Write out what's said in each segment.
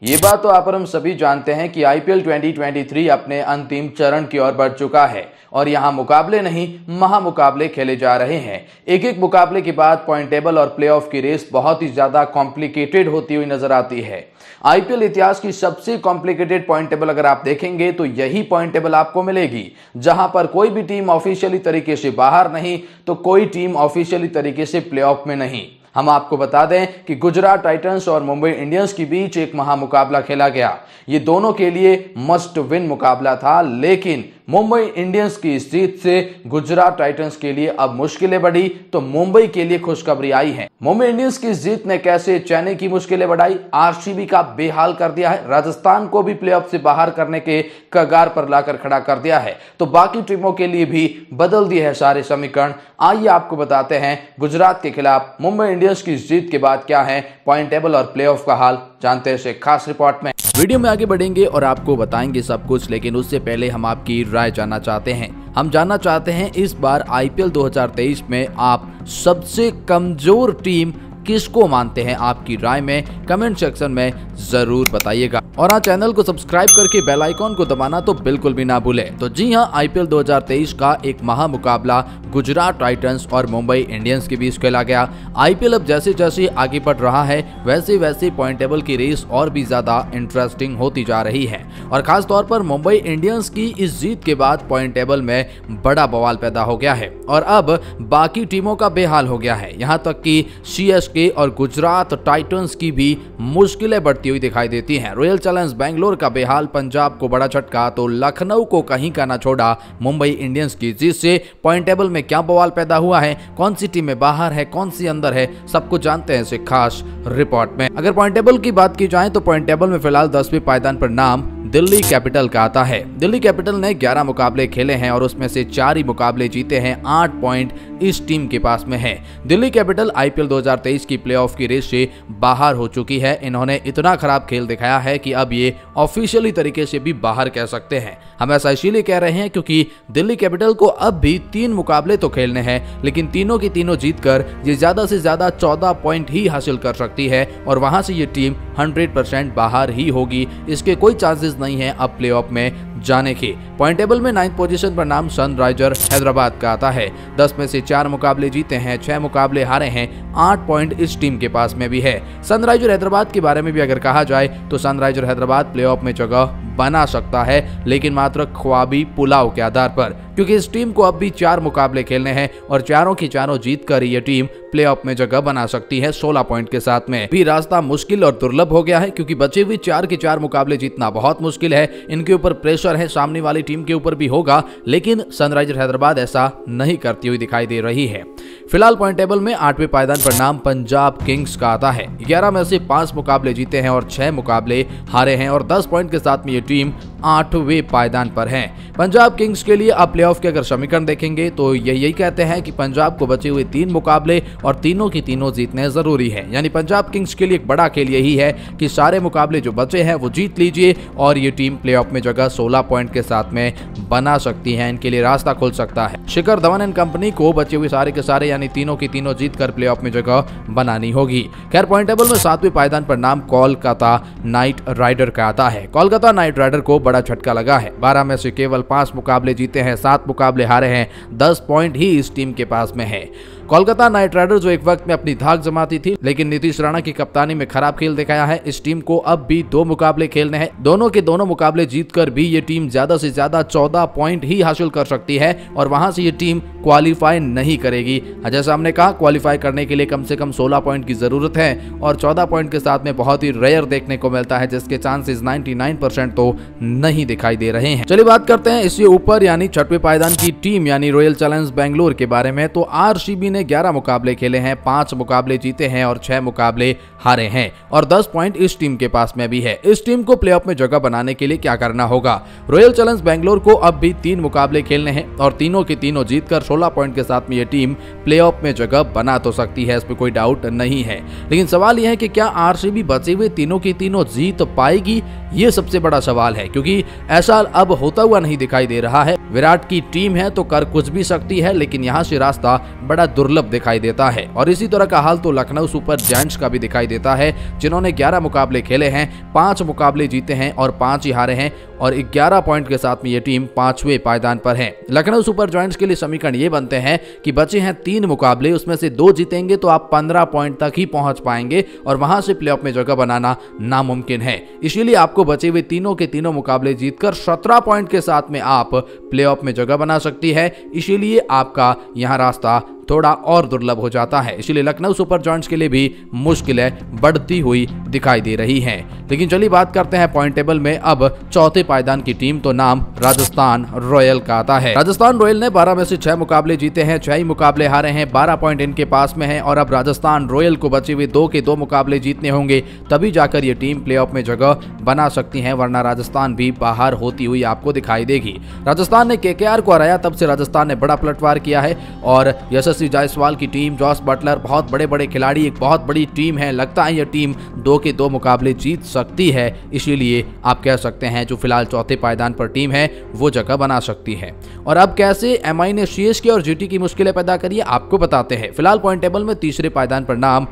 ये बात तो आप और हम सभी जानते हैं कि आईपीएल 2023 अपने अंतिम चरण की ओर बढ़ चुका है और यहाँ मुकाबले नहीं महामुकाबले खेले जा रहे हैं। एक एक मुकाबले के बाद पॉइंट टेबल और प्लेऑफ की रेस बहुत ही ज्यादा कॉम्प्लिकेटेड होती हुई नजर आती है। आईपीएल इतिहास की सबसे कॉम्प्लिकेटेड पॉइंट टेबल अगर आप देखेंगे तो यही पॉइंट टेबल आपको मिलेगी, जहां पर कोई भी टीम ऑफिशियली तरीके से बाहर नहीं तो कोई टीम ऑफिशियली तरीके से प्लेऑफ में नहीं। हम आपको बता दें कि गुजरात टाइटंस और मुंबई इंडियंस के बीच एक महामुकाबला खेला गया। ये दोनों के लिए मस्ट विन मुकाबला था, लेकिन मुंबई इंडियंस की इस जीत से गुजरात टाइटंस के लिए अब मुश्किलें बढ़ी तो मुंबई के लिए खुशखबरी आई है। मुंबई इंडियंस की इस जीत ने कैसे चेन्नई की मुश्किलें बढ़ाई, आरसीबी का बेहाल कर दिया है, राजस्थान को भी प्लेऑफ से बाहर करने के कगार पर लाकर खड़ा कर दिया है, तो बाकी टीमों के लिए भी बदल दिए हैं सारे समीकरण। आइए आपको बताते हैं गुजरात के खिलाफ मुंबई इंडियंस की जीत के बाद क्या है पॉइंट टेबल और प्लेऑफ का हाल, जानते हैं इस खास रिपोर्ट में। वीडियो में आगे बढ़ेंगे और आपको बताएंगे सब कुछ, लेकिन उससे पहले हम आपकी राय जानना चाहते हैं। हम जानना चाहते हैं इस बार आईपीएल 2023 में आप सबसे कमजोर टीम किसको मानते हैं, आपकी राय में कमेंट सेक्शन में जरूर बताइएगा। और हाँ, चैनल को सब्सक्राइब करके बेल आइकॉन को दबाना तो बिल्कुल भी ना भूलें। तो जी हाँ, आईपीएल 2023 का एक महामुकाबला गुजरात टाइटंस और मुंबई इंडियंस के बीच खेला गया। आईपीएल अब जैसे जैसे आगे बढ़ रहा है वैसे वैसे पॉइंट टेबल की रेस और भी ज्यादा इंटरेस्टिंग होती जा रही है और खास तौर पर मुंबई इंडियंस की इस जीत के बाद पॉइंट टेबल में बड़ा बवाल पैदा हो गया है और अब बाकी टीमों का बेहाल हो गया है। यहाँ तक कि सीएसके और गुजरात टाइटंस की भी मुश्किलें बढ़ती हुई दिखाई देती हैं। रॉयल चैलेंजर्स बेंगलोर का बेहाल, पंजाब को बड़ा झटका तो लखनऊ को कहीं का ना छोड़ा मुंबई इंडियंस की जीत से पॉइंट टेबल में क्या बवाल पैदा हुआ है, कौन सी टीमें बाहर है कौन सी अंदर है, सब कुछ जानते हैं इस खास रिपोर्ट में। अगर पॉइंट टेबल की बात की जाए तो पॉइंट टेबल में फिलहाल 10वें पायदान पर नाम दिल्ली कैपिटल का आता है। दिल्ली कैपिटल ने 11 मुकाबले खेले हैं और उसमें से 4 ही मुकाबले जीते हैं। 8 पॉइंट इस टीम के पास में है। दिल्ली कैपिटल आईपीएल 2023 की प्लेऑफ की रेस से बाहर हो चुकी है। इन्होंने इतना खराब खेल दिखाया है कि अब ये ऑफिशियली तरीके से भी बाहर कह सकते हैं। हम ऐसा इसीलिए कह रहे हैं क्योंकि दिल्ली कैपिटल को अब भी 3 मुकाबले तो खेलने हैं, लेकिन तीनों की तीनों जीतकर ये ज्यादा से ज्यादा 14 पॉइंट ही हासिल कर सकती है और वहां से ये टीम 100% बाहर ही होगी। इसके कोई चांसेस नहीं है अब प्लेऑफ में जाने की। पॉइंट टेबल में 9th पोजीशन पर नाम सनराइजर हैदराबाद का आता है। 10 में से 4 मुकाबले जीते हैं, 6 मुकाबले हारे हैं। 8 पॉइंट इस टीम के पास में भी है। सनराइजर हैदराबाद के बारे में भी अगर कहा जाए तो सनराइजर हैदराबाद प्लेऑफ में जगह बना सकता है, लेकिन मात्र ख्वाबी पुलाव के आधार पर, क्योंकि इस टीम को अब भी 4 मुकाबले खेलने हैं और चारों की चारों जीत कर ये टीम प्लेऑफ में जगह बना सकती है 16 पॉइंट के साथ में। भी रास्ता मुश्किल और दुर्लभ हो गया है क्योंकि बचे हुए 4 के 4 मुकाबले जीतना बहुत मुश्किल है। इनके ऊपर प्रेशर है, सामने वाली टीम के ऊपर भी होगा, लेकिन सनराइजर हैदराबाद ऐसा नहीं करती हुई दिखाई दे रही है। फिलहाल पॉइंट टेबल में 8वें पायदान पर नाम पंजाब किंग्स का आता है। 11 में से 5 मुकाबले जीते हैं और 6 मुकाबले हारे हैं और 10 पॉइंट के साथ में ये टीम 8वें पायदान पर है। पंजाब किंग्स के लिए अब प्लेऑफ के अगर समीकरण देखेंगे तो यही कहते हैं कि पंजाब को बचे हुए 3 मुकाबले और तीनों की तीनों जीतने जरूरी है। यानी पंजाब किंग्स के लिए एक बड़ा खेल यही है कि सारे मुकाबले जो बचे हैं वो जीत लीजिए और ये टीम प्लेऑफ में जगह 16 पॉइंट के साथ में बना सकती है। इनके लिए रास्ता खुल सकता है। शिखर धवन एंड कंपनी को बचे हुए सारे के सारे यानी तीनों की तीनों जीत कर प्लेऑफ में जगह बनानी होगी। खैर, पॉइंट टेबल में 7वें पायदान पर नाम कोलकाता नाइट राइडर का आता है। कोलकाता नाइट राइडर को बड़ा झटका लगा है। 12 में से केवल 5 मुकाबले जीते हैं, 7 मुकाबले हारे हैं। 10 पॉइंट ही इस टीम के पास में है। कोलकाता नाइट राइडर जो एक वक्त में अपनी धाक जमाती थी, लेकिन नीतीश राणा की कप्तानी में खराब खेल दिखाया है। इस टीम को अब भी 2 मुकाबले खेलने हैं। दोनों के दोनों मुकाबले जीतकर भी ये टीम ज्यादा से ज्यादा 14 पॉइंट ही हासिल कर सकती है और वहां से ये टीम क्वालिफाई नहीं करेगी। जैसा हमने कहा, क्वालिफाई करने के लिए कम से कम 16 पॉइंट की जरूरत है और 14 पॉइंट के साथ में बहुत ही रेयर देखने को मिलता है, जिसके चांसेस 99% तो नहीं दिखाई दे रहे हैं। चलिए बात करते हैं इससे ऊपर यानी 6वें पायदान की टीम यानी रॉयल चैलेंजर्स बेंगलोर के बारे में। तो आरसीबी ने 11 मुकाबले खेले हैं, 5 मुकाबले जीते हैं और 6 मुकाबले हारे हैं और 10 पॉइंट इस टीम के पास में भी है। इस टीम को प्लेऑफ में जगह बनाने के लिए क्या करना होगा? रॉयल चैलेंजर्स बेंगलोर को अब भी 3 मुकाबले खेलने हैं और तीनों की तीनों जीतकर 16 पॉइंट के साथ में ये टीम प्लेऑफ में जगह बना तो सकती है, इसमें कोई डाउट नहीं है। लेकिन सवाल यह है कि क्या आरसीबी बचे हुए तीनों की तीनों जीत पाएगी? ये सबसे बड़ा सवाल है, क्योंकि ऐसा अब होता हुआ नहीं दिखाई दे रहा है। विराट की टीम है तो कर कुछ भी सकती है, लेकिन यहाँ से रास्ता बड़ा दुर्लभ दिखाई देता है। और इसी तरह का हाल तो लखनऊ सुपर जायंट्स का भी दिखाई देता है, जिन्होंने 11 मुकाबले खेले हैं, 5 मुकाबले जीते हैं और 5 ही हारे हैं और 11 पॉइंट के साथ में ये टीम 5वें पायदान पर है। लखनऊ सुपर जायंट्स के लिए समीकरण ये बनते हैं कि बचे हैं 3 मुकाबले, उसमें से 2 जीतेंगे तो आप 15 पॉइंट तक ही पहुंच पाएंगे और वहां से प्लेऑफ में जगह बनाना नामुमकिन है। इसीलिए आपको बचे हुए तीनों के तीनों मुकाबले जीतकर 17 पॉइंट के साथ में आप प्लेऑफ में जगह बना सकती है। इसीलिए आपका यहां रास्ता थोड़ा और दुर्लभ हो जाता है। इसलिए लखनऊ सुपर जायंट्स के लिए भी मुश्किलें बढ़ती हुई दिखाई दे रही हैं। लेकिन चलिए बात करते हैं पॉइंट टेबल में अब चौथे पायदान की टीम, तो नाम राजस्थान रॉयल का आता है। राजस्थान रॉयल ने 12 में से 6 मुकाबले जीते हैं, 6 ही मुकाबले हारे हैं, 12 पॉइंट इनके पास में है और अब राजस्थान रॉयल को बचे हुए 2 के 2 मुकाबले जीतने होंगे, तभी जाकर ये टीम प्लेऑफ में जगह बना सकती है, वरना राजस्थान भी बाहर होती हुई आपको दिखाई देगी। राजस्थान ने केकेआर को हराया, तब से राजस्थान ने बड़ा पलटवार किया है और यशस्वी जायसवाल की टीम, जॉस बटलर, बहुत बड़े बड़े खिलाड़ी, एक बहुत बड़ी टीम है। लगता है यह टीम 2 के 2 मुकाबले जीत सकती है, इसीलिए आप कह सकते हैं जो फिलहाल चौथे पायदान पर टीम है वो जगह बना सकती है। और अब कैसे एमआई ने सीएसके और जीटी की मुश्किलें पैदा करी है आपको बताते हैं। फिलहाल पॉइंट टेबल में तीसरे पायदान पर नाम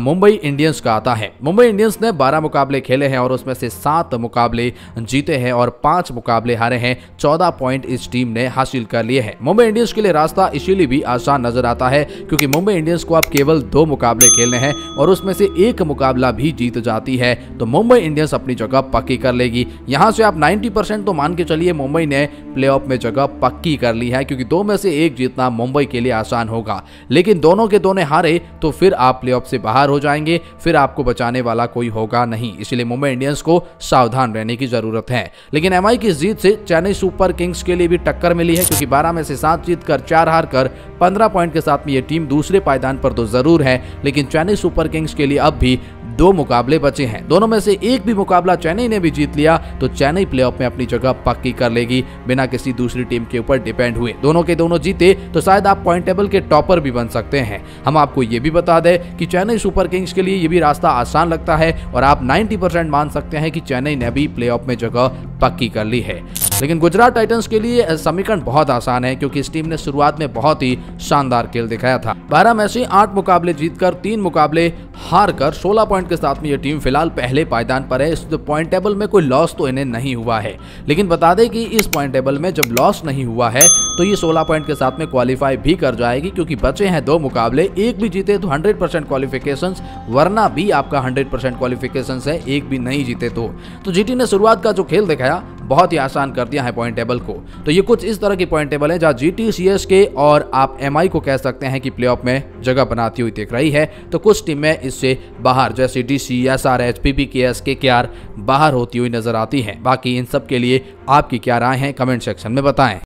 मुंबई इंडियंस का आता है। मुंबई इंडियंस ने 12 मुकाबले खेले हैं और उसमें से 7 मुकाबले जीते हैं और 5 मुकाबले हारे हैं। 14 पॉइंट इस टीम ने हासिल कर लिए हैं। मुंबई इंडियंस के लिए रास्ता इसीलिए भी आसान नजर आता है क्योंकि मुंबई इंडियंस को अब केवल 2 मुकाबले खेलने हैं और उसमें से 1 मुकाबला भी जीत जाती है तो मुंबई इंडियंस अपनी जगह पक्की कर लेगी। यहां से आप 90% तो मान के चलिए मुंबई ने प्लेऑफ में जगह पक्की कर ली है, क्योंकि 2 में से 1 जीतना मुंबई के लिए आसान होगा। लेकिन दोनों के दोनों हारे तो फिर आप प्लेऑफ से बाहर हो जाएंगे, फिर आपको बचाने वाला कोई होगा नहीं। इसलिए मुंबई इंडियंस को सावधान रहने की जरूरत है। लेकिन एमआई की जीत से चेन्नई सुपर किंग्स के लिए भी टक्कर मिली है, क्योंकि 12 में से 7 जीतकर 4 हार कर 15 पॉइंट के साथ में ये टीम दूसरे पायदान पर तो जरूर है, लेकिन चेन्नई सुपर किंग्स के लिए अब भी 2 मुकाबले बचे हैं। दोनों में से 1 भी मुकाबला चेन्नई ने भी जीत लिया तो चेन्नई प्लेऑफ में अपनी जगह पक्की कर लेगी बिना किसी दूसरी टीम के ऊपर डिपेंड हुए। दोनों के दोनों जीते तो शायद आप पॉइंट टेबल के टॉपर भी बन सकते हैं। हम आपको ये भी बता दें कि चेन्नई सुपर किंग्स के लिए ये भी रास्ता आसान लगता है और आप 90% मान सकते हैं कि चेन्नई ने भी प्लेऑफ में जगह पक्की कर ली है। लेकिन गुजरात टाइटंस के लिए समीकरण बहुत आसान है, क्योंकि इस टीम ने शुरुआत में बहुत ही शानदार खेल दिखाया था। 12 में से 8 मुकाबले जीतकर 3 मुकाबले हार कर 16 पॉइंट के साथ में ये टीम फिलहाल पहले पायदान पर है। इस पॉइंट टेबल में कोई लॉस तो इन्हें नहीं हुआ है, लेकिन बता दें कि इस पॉइंट टेबल में जब लॉस नहीं हुआ है तो ये 16 पॉइंट के साथ में क्वालिफाई भी कर जाएगी, क्योंकि बचे हैं 2 मुकाबले। 1 भी जीते तो 100% क्वालिफिकेशन, वरना भी आपका 100% क्वालिफिकेशन है, 1 भी नहीं जीते तो जीटी ने शुरुआत का जो खेल दिखाया बहुत ही आसान कर दिया है पॉइंट टेबल को। तो ये कुछ इस तरह की पॉइंट टेबल है जहां जीटी, सीएसके और आप एमआई को कह सकते हैं कि प्लेऑफ में जगह बनाती हुई दिख रही है। तो कुछ टीमें इससे बाहर जैसे डीसी, एसआरएच, पीपीकेएस, केकेआर बाहर होती हुई नजर आती हैं। बाकी इन सब के लिए आपकी क्या राय है कमेंट सेक्शन में बताएं।